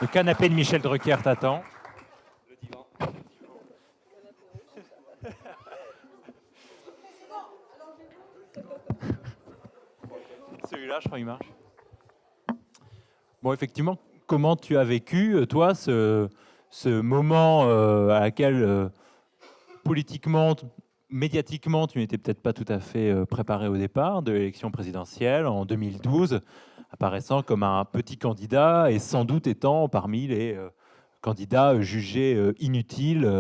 Le canapé de Michel Drucker t'attend. Le divan. Celui-là, je crois qu'il marche. Bon, effectivement, comment tu as vécu, toi, ce moment à laquelle, politiquement, médiatiquement, tu n'étais peut-être pas tout à fait préparé au départ de l'élection présidentielle en 2012, apparaissant comme un petit candidat et sans doute étant parmi les candidats jugés inutiles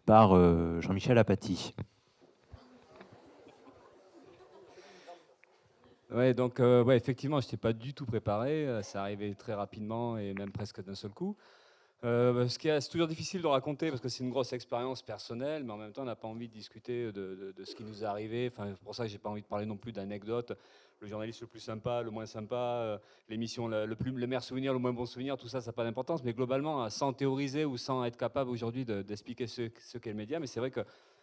par Jean-Michel Apathy. Ouais, donc ouais, effectivement, je n'étais pas du tout préparé. Ça arrivait très rapidement et même presque d'un seul coup. C'est toujours difficile de raconter parce que c'est une grosse expérience personnelle, mais en même temps, on n'a pas envie de discuter de ce qui nous est arrivé. Enfin, c'est pour ça que j'ai pas envie de parler non plus d'anecdotes. Le journaliste le plus sympa, le moins sympa, l'émission le meilleur souvenir, le moins bon souvenir, tout ça, ça n'a pas d'importance. Mais globalement, sans théoriser ou sans être capable aujourd'hui d'expliquer ce qu'est le média, mais c'est vrai que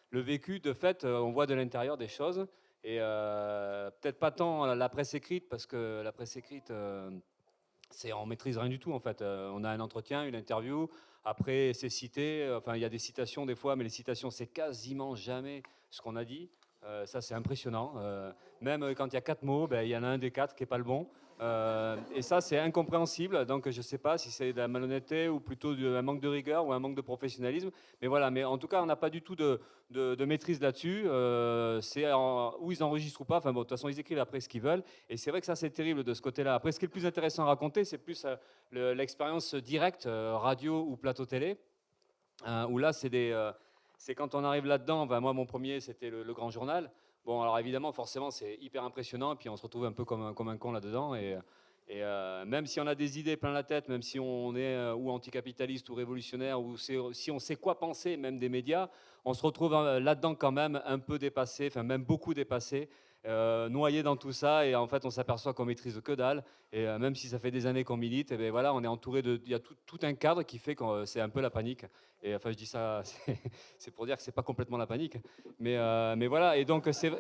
le vécu, de fait, on voit de l'intérieur des choses. Et peut-être pas tant la presse écrite, parce que la presse écrite, on maîtrise rien du tout en fait. On a un entretien, une interview, après c'est cité, enfin il y a des citations des fois, mais les citations c'est quasiment jamais ce qu'on a dit. Ça c'est impressionnant. Même quand il y a 4 mots, ben, il y en a un des 4 qui n'est pas le bon. Et ça c'est incompréhensible, donc je ne sais pas si c'est de la malhonnêteté ou plutôt un manque de rigueur ou un manque de professionnalisme. Mais voilà, mais en tout cas on n'a pas du tout de maîtrise là-dessus. Où ils enregistrent ou pas, enfin bon, de toute façon ils écrivent après ce qu'ils veulent. Et c'est vrai que ça, c'est terrible de ce côté-là. Après, ce qui est le plus intéressant à raconter, c'est plus l'expérience directe, radio ou plateau télé, où là, c'est quand on arrive là-dedans. Ben, moi, mon premier, c'était le Grand Journal. Bon, alors évidemment, forcément, c'est hyper impressionnant, et puis on se retrouve un peu comme un con là-dedans. Et même si on a des idées plein la tête, même si on est ou anticapitaliste ou révolutionnaire, ou si on sait quoi penser, même des médias, on se retrouve là-dedans quand même un peu dépassé, enfin même beaucoup dépassé, noyé dans tout ça, et en fait on s'aperçoit qu'on maîtrise que dalle, et même si ça fait des années qu'on milite, et ben voilà, on est entouré il y a tout un cadre qui fait que c'est un peu la panique. Et enfin je dis ça, c'est pour dire que c'est pas complètement la panique, mais voilà, et donc c'est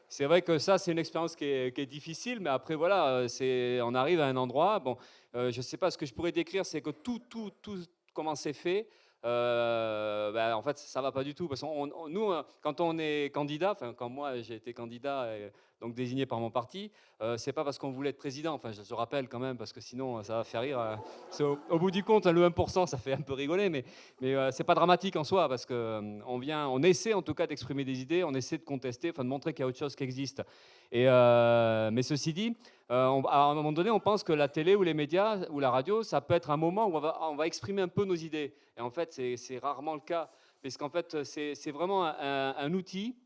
c'est vrai que ça, c'est une expérience qui est difficile, mais après, voilà, on arrive à un endroit. Bon, je ne sais pas, ce que je pourrais décrire, c'est que tout, comment c'est fait, ben, en fait, ça ne va pas du tout. Parce que nous, quand on est candidat, enfin, quand moi j'ai été candidat, donc désigné par mon parti, c'est pas parce qu'on voulait être président. Enfin, je rappelle quand même, parce que sinon, ça va faire rire. Au bout du compte, le 1%, ça fait un peu rigoler, mais c'est pas dramatique en soi, parce que on essaie en tout cas d'exprimer des idées, on essaie de contester, enfin de montrer qu'il y a autre chose qui existe. Mais ceci dit, à un moment donné, on pense que la télé ou les médias ou la radio, ça peut être un moment où on va exprimer un peu nos idées. Et en fait, c'est rarement le cas, parce qu'en fait, c'est vraiment un outil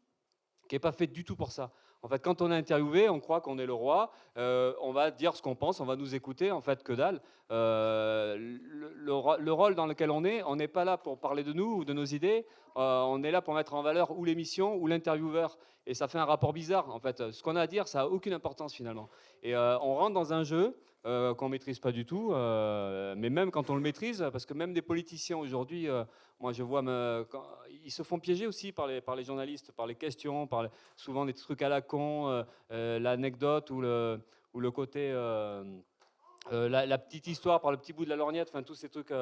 qui n'est pas fait du tout pour ça. En fait, quand on est interviewé, on croit qu'on est le roi, on va dire ce qu'on pense, on va nous écouter, en fait, que dalle. Le rôle dans lequel on n'est pas là pour parler de nous ou de nos idées, on est là pour mettre en valeur ou l'émission ou l'intervieweur. Et ça fait un rapport bizarre, en fait. Ce qu'on a à dire, ça n'a aucune importance, finalement. Et on rentre dans un jeu qu'on ne maîtrise pas du tout, mais même quand on le maîtrise, parce que même des politiciens aujourd'hui, moi je vois, ils se font piéger aussi par les journalistes, par les questions, souvent des trucs à la con, l'anecdote ou le côté... la petite histoire par le petit bout de la lorgnette, enfin tous ces trucs.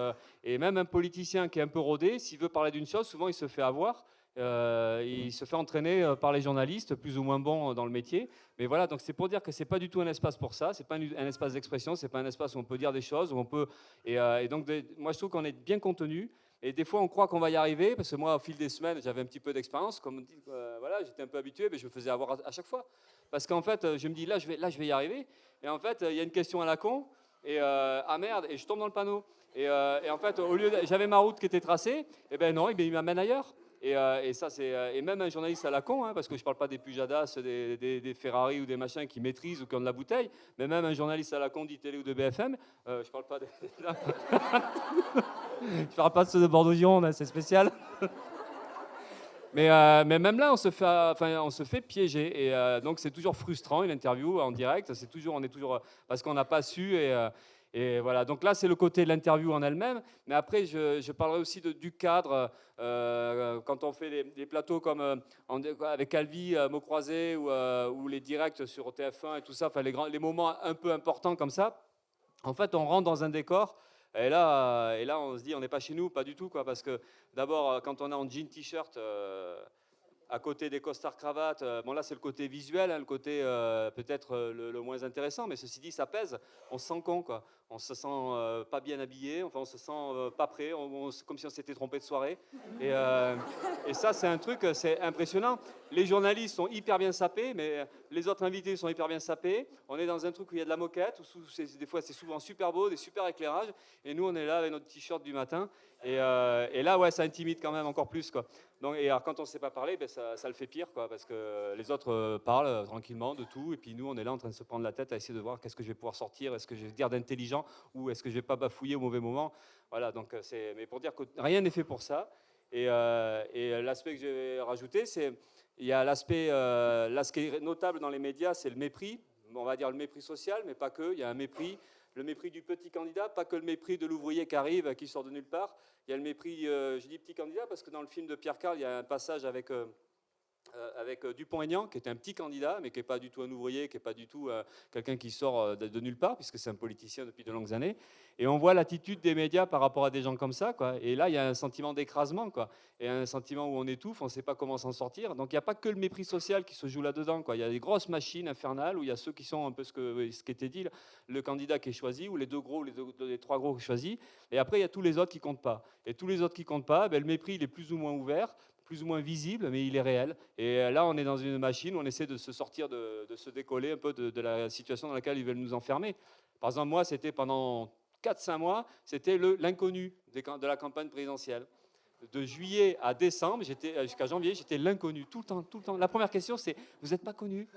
Et même un politicien qui est un peu rodé, s'il veut parler d'une chose, souvent il se fait avoir. Il se fait entraîner par les journalistes, plus ou moins bons dans le métier. Mais voilà, donc c'est pour dire que c'est pas du tout un espace pour ça. C'est pas un espace d'expression. C'est pas un espace où on peut dire des choses, où on peut. Et donc moi je trouve qu'on est bien contenu. Et des fois, on croit qu'on va y arriver, parce que moi, au fil des semaines, j'avais un petit peu d'expérience. Comme dit, voilà, j'étais un peu habitué, mais je me faisais avoir à chaque fois. Parce qu'en fait, je me dis, là, je vais y arriver. Et en fait, il y a une question à la con, et ah merde, et je tombe dans le panneau. Et en fait, j'avais ma route qui était tracée, et ben non, il m'amène ailleurs. Et ça, et même un journaliste à la con, hein, parce que je parle pas des Pujadas, des Ferrari ou des machins qui maîtrisent ou qui ont de la bouteille, mais même un journaliste à la con d'ITélé ou de BFM, je parle pas je parle pas de ceux de Bordeaux-Gironde, hein, c'est spécial. Mais même là, on se fait piéger. Et donc, c'est toujours frustrant, une interview en direct. On est toujours parce qu'on n'a pas su. Et voilà. Donc là, c'est le côté de l'interview en elle-même. Mais après, je parlerai aussi du cadre. Quand on fait des plateaux comme avec Alvi, mots croisés, ou les directs sur TF1 et tout ça, enfin, les moments un peu importants comme ça. En fait, on rentre dans un décor, et là on se dit, on n'est pas chez nous, pas du tout, quoi, parce que d'abord, quand on est en jean t-shirt, à côté des costards cravates, bon là c'est le côté visuel, hein, le côté peut-être le moins intéressant, mais ceci dit ça pèse, on se sent con quoi, on se sent pas bien habillé, enfin on se sent pas prêt, comme si on s'était trompé de soirée, et, euh, et ça c'est un truc, c'est impressionnant. Les journalistes sont hyper bien sapés, mais les autres invités sont hyper bien sapés, on est dans un truc où il y a de la moquette, où des fois c'est souvent super beau, des super éclairages, et nous on est là avec notre t-shirt du matin, et là ouais ça intimide quand même encore plus quoi. Donc, et alors, quand on ne sait pas parler, ben ça le fait pire, quoi, parce que les autres parlent tranquillement de tout, et puis nous, on est là en train de se prendre la tête à essayer de voir qu'est-ce que je vais pouvoir sortir, est-ce que je vais dire d'intelligent, ou est-ce que je ne vais pas bafouiller au mauvais moment. Voilà, donc mais pour dire que rien n'est fait pour ça. Et l'aspect que je vais rajouter, c'est il y a l'aspect, là, ce qui est notable dans les médias, c'est le mépris. On va dire le mépris social, mais pas que. Il y a un mépris, le mépris du petit candidat, pas que le mépris de l'ouvrier qui arrive, qui sort de nulle part. Il y a le mépris, je dis petit candidat, parce que dans le film de Pierre Carl, il y a un passage avec Dupont-Aignan, qui est un petit candidat, mais qui n'est pas du tout un ouvrier, qui n'est pas du tout quelqu'un qui sort de nulle part, puisque c'est un politicien depuis de longues années. Et on voit l'attitude des médias par rapport à des gens comme ça, quoi. Et là, il y a un sentiment d'écrasement, quoi. Et un sentiment où on étouffe, on ne sait pas comment s'en sortir. Donc il n'y a pas que le mépris social qui se joue là-dedans, quoi. Il y a des grosses machines infernales où il y a ceux qui sont un peu ce qui était dit, le candidat qui est choisi, ou les deux gros, les trois gros choisis. Et après, il y a tous les autres qui ne comptent pas. Et tous les autres qui ne comptent pas, ben, le mépris, il est plus ou moins ouvert, plus ou moins visible, mais il est réel. Et là, on est dans une machine où on essaie de se sortir, de se décoller un peu de la situation dans laquelle ils veulent nous enfermer. Par exemple, moi, c'était pendant 4-5 mois, c'était l'inconnu de la campagne présidentielle. De juillet à décembre, jusqu'à janvier, j'étais l'inconnu, tout le temps, tout le temps. La première question, c'est « vous n'êtes pas connu ?»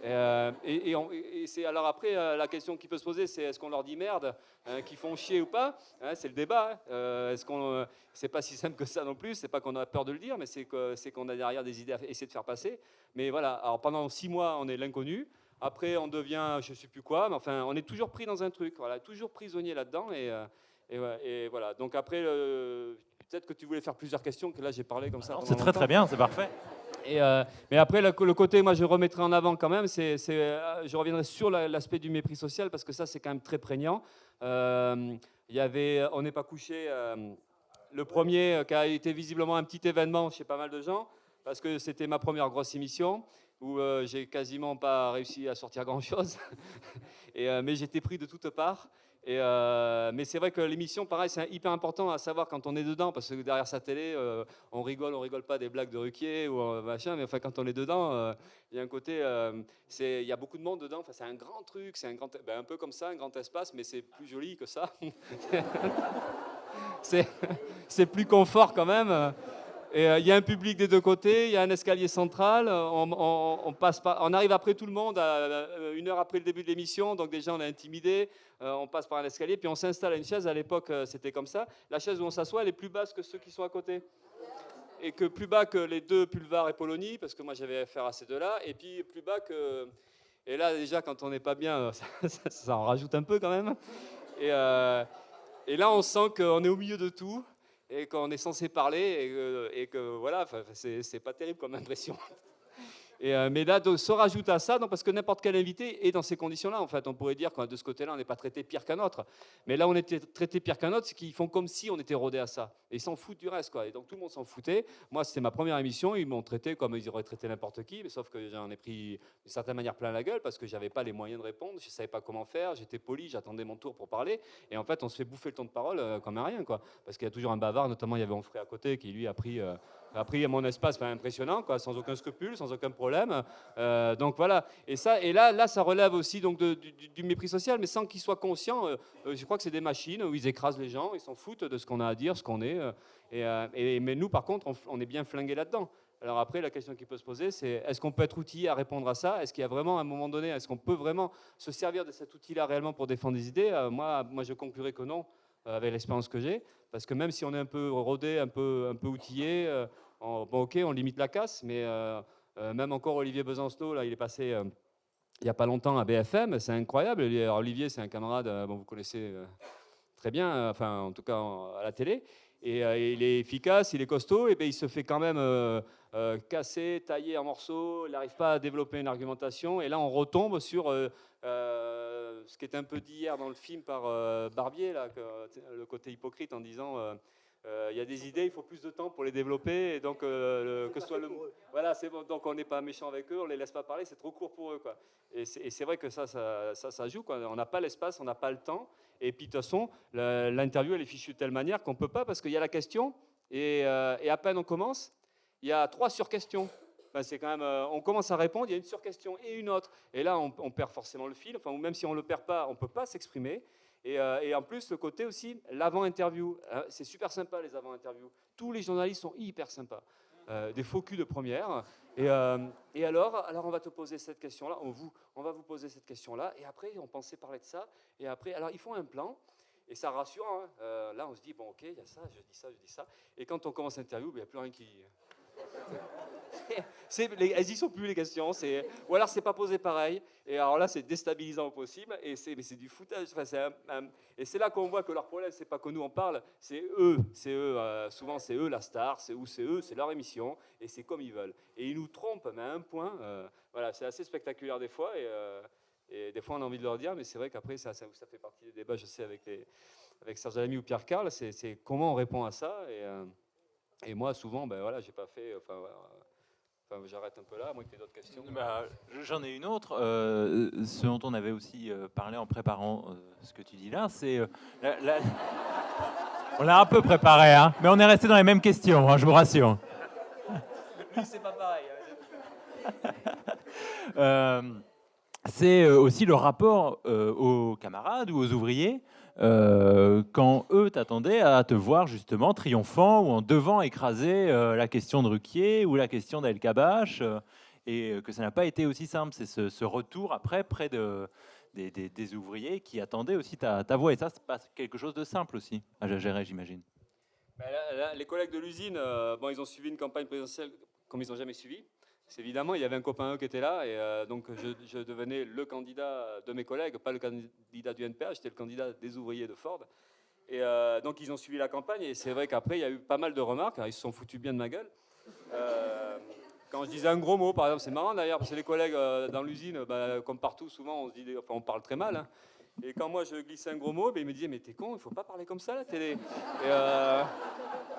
Et c'est alors après la question qui peut se poser, c'est est-ce qu'on leur dit merde, hein, qu'ils font chier ou pas, hein, c'est le débat. Hein. Est-ce qu'on, c'est pas si simple que ça non plus. C'est pas qu'on a peur de le dire, mais c'est qu'on a derrière des idées à essayer de faire passer. Mais voilà. Alors pendant 6 mois, on est l'inconnu. Après, on devient, je sais plus quoi, mais enfin, on est toujours pris dans un truc. Voilà, toujours prisonnier là-dedans. Et voilà. Donc après, peut-être que tu voulais faire plusieurs questions, que là j'ai parlé comme ça. C'est très très bien, c'est parfait. Mais après, le côté, moi, je remettrai en avant quand même, je reviendrai sur l'aspect du mépris social, parce que ça, c'est quand même très prégnant. Il y avait On n'est pas couché, le premier, qui a été visiblement un petit événement chez pas mal de gens, parce que c'était ma première grosse émission, où j'ai quasiment pas réussi à sortir grand-chose, mais j'étais pris de toutes parts. Mais c'est vrai que l'émission, pareil, c'est hyper important à savoir quand on est dedans, parce que derrière sa télé, on rigole pas des blagues de Ruquier ou machin, mais enfin quand on est dedans, il y a un côté, il y a beaucoup de monde dedans. Enfin, c'est un grand truc, c'est un peu comme ça, un grand espace, mais c'est plus joli que ça. c'est plus confort quand même. Et il y a un public des deux côtés, il y a un escalier central, on arrive après tout le monde, une heure après le début de l'émission, donc déjà on est intimidé, on passe par un escalier, puis on s'installe à une chaise. À l'époque, c'était comme ça. La chaise où on s'assoit, elle est plus basse que ceux qui sont à côté. Et que plus bas que les deux Pulvar et Polony, parce que moi j'avais affaire à ces deux-là, et puis plus bas que... Et là, déjà, quand on n'est pas bien, ça en rajoute un peu quand même. Et là, on sent qu'on est au milieu de tout, et qu'on est censé parler, et que voilà, c'est pas terrible comme impression. Mais là, se rajoute à ça, donc, parce que n'importe quel invité est dans ces conditions-là. En fait, on pourrait dire que de ce côté-là, on n'est pas traité pire qu'un autre. Mais là, on était traité pire qu'un autre, c'est qu'ils font comme si on était rodé à ça. Et ils s'en foutent du reste, quoi. Et donc tout le monde s'en foutait. Moi, c'était ma première émission. Ils m'ont traité comme ils auraient traité n'importe qui, mais sauf que j'en ai pris d'une certaine manière plein la gueule, parce que j'avais pas les moyens de répondre. Je savais pas comment faire. J'étais poli, j'attendais mon tour pour parler. Et en fait, on se fait bouffer le temps de parole comme un rien, quoi. Parce qu'il y a toujours un bavard. Notamment, il y avait Onfray à côté qui lui a pris mon espace, impressionnant, quoi, sans aucun scrupule, sans aucun problème. Donc voilà. Et là, ça relève aussi donc du mépris social, mais sans qu'ils soient conscients. Je crois que c'est des machines où ils écrasent les gens, ils s'en foutent de ce qu'on a à dire, ce qu'on est. Mais nous, par contre, on est bien flingués là-dedans. Alors après, la question qui peut se poser, c'est est-ce qu'on peut être outillé à répondre à ça? Est-ce qu'il y a vraiment, à un moment donné, est-ce qu'on peut vraiment se servir de cet outil-là réellement pour défendre des idées? Moi, je conclurai que non, avec l'expérience que j'ai, parce que même si on est un peu rodé, un peu outillé, bon, ok, on limite la casse, mais même encore Olivier Besancenot, là, il est passé il n'y a pas longtemps à BFM, c'est incroyable. Alors, Olivier, c'est un camarade, bon, vous connaissez très bien, enfin en tout cas à la télé, et il est efficace, il est costaud, et bien il se fait quand même casser, tailler en morceaux, il n'arrive pas à développer une argumentation, et là on retombe sur ce qui était un peu dit hier dans le film par Barbier, là, le côté hypocrite en disant il y a des idées, il faut plus de temps pour les développer, et donc que ce soit voilà, c'est bon, donc on n'est pas méchant avec eux, on les laisse pas parler, c'est trop court pour eux, quoi. Et c'est vrai que ça joue, quoi. On n'a pas l'espace, on n'a pas le temps, et puis de toute façon, l'interview elle est fichue de telle manière qu'on peut pas, parce qu'il y a la question, et à peine on commence, il y a 3 sur-questions. Enfin, c'est quand même, on commence à répondre, il y a une sur-question et une autre, et là on perd forcément le fil, enfin, ou même si on ne le perd pas, on ne peut pas s'exprimer. Et en plus, le côté aussi, l'avant-interview. C'est super sympa, les avant-interviews. Tous les journalistes sont hyper sympas. Des faux culs de première. Et alors, on va te poser cette question-là. On va vous poser cette question-là. Et après, on pensait parler de ça. Et après, alors, ils font un plan. Et ça rassure. Hein. Là, on se dit, bon, OK, il y a ça, je dis ça, je dis ça. Et quand on commence l'interview, il n'y a plus rien qui... elles y sont plus, les questions, ou alors c'est pas posé pareil, et alors là c'est déstabilisant au possible, et c'est du foutage. Enfin, et c'est là qu'on voit que leur problème, c'est pas que nous on parle, c'est eux, souvent c'est eux la star, c'est eux, c'est leur émission, et c'est comme ils veulent, et ils nous trompent, mais à un point, voilà, c'est assez spectaculaire des fois, et des fois on a envie de leur dire, mais c'est vrai qu'après ça fait partie des débats, je sais, avec Serge Lamy ou Pierre Carl, c'est comment on répond à ça, et moi souvent, ben voilà, j'ai pas fait, j'arrête un peu là, à moins que tu aies d'autres questions. Bah, j'en ai une autre. Ce dont on avait aussi parlé en préparant ce que tu dis là, c'est... On l'a un peu préparé, hein, mais on est resté dans les mêmes questions, hein, je vous rassure. Lui, c'est pas pareil. C'est aussi le rapport aux camarades ou aux ouvriers, quand eux t'attendaient à te voir justement triomphant ou en devant écraser la question de Ruquier ou la question d'El Kabash, et que ça n'a pas été aussi simple. C'est ce retour après près des ouvriers qui attendaient aussi ta voix. Et ça, c'est pas quelque chose de simple aussi à gérer, j'imagine. Ben là, les collègues de l'usine, bon, ils ont suivi une campagne présidentielle comme ils n'ont jamais suivi. C'est évidemment, il y avait un copain à eux qui était là, et donc je devenais le candidat de mes collègues, pas le candidat du NPA, j'étais le candidat des ouvriers de Ford. Et donc ils ont suivi la campagne, et c'est vrai qu'après il y a eu pas mal de remarques. Alors, ils se sont foutus bien de ma gueule. Quand je disais un gros mot, par exemple, c'est marrant d'ailleurs, parce que les collègues dans l'usine, comme partout, souvent on parle très mal. Hein. Et quand moi je glissais un gros mot, ils me disaient mais t'es con, il faut pas parler comme ça à la télé.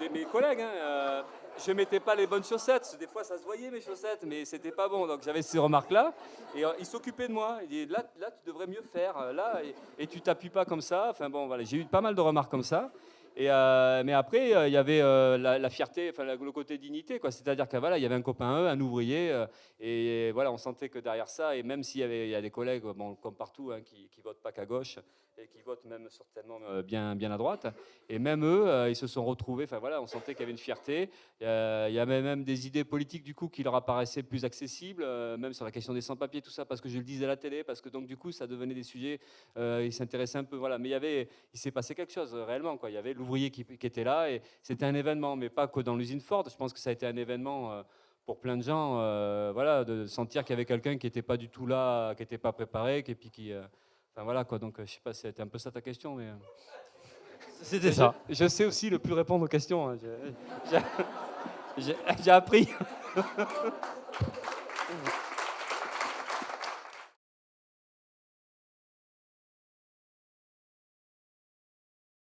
Et mes collègues, hein, je mettais pas les bonnes chaussettes. Des fois ça se voyait mes chaussettes, mais c'était pas bon. Donc j'avais ces remarques-là, et ils s'occupaient de moi. Ils disaient là tu devrais mieux faire, là et tu t'appuies pas comme ça. Enfin bon voilà, j'ai eu pas mal de remarques comme ça. Mais après, il y avait la fierté, enfin le côté dignité, quoi. C'est-à-dire qu'il voilà, y avait un copain, un ouvrier, et voilà, on sentait que derrière ça, et même s'il y a des collègues, bon, comme partout, hein, qui votent pas qu'à gauche et qui votent même certainement bien à droite, et même eux, ils se sont retrouvés. Enfin voilà, on sentait qu'il y avait une fierté. Il y avait même des idées politiques du coup qui leur apparaissaient plus accessibles, même sur la question des sans-papiers, tout ça, parce que je le disais à la télé, parce que donc du coup, ça devenait des sujets. Ils s'intéressaient un peu, voilà. Mais il s'est passé quelque chose réellement, quoi. Il y avait l'ouvrier qui était là, et c'était un événement, mais pas que dans l'usine Ford. Je pense que ça a été un événement pour plein de gens, voilà, de sentir qu'il y avait quelqu'un qui n'était pas du tout là, qui n'était pas préparé, et puis qui, enfin voilà quoi. Donc je sais pas, c'était un peu ça ta question, mais C'était ça. Je sais aussi le plus répondre aux questions. Hein. J'ai appris.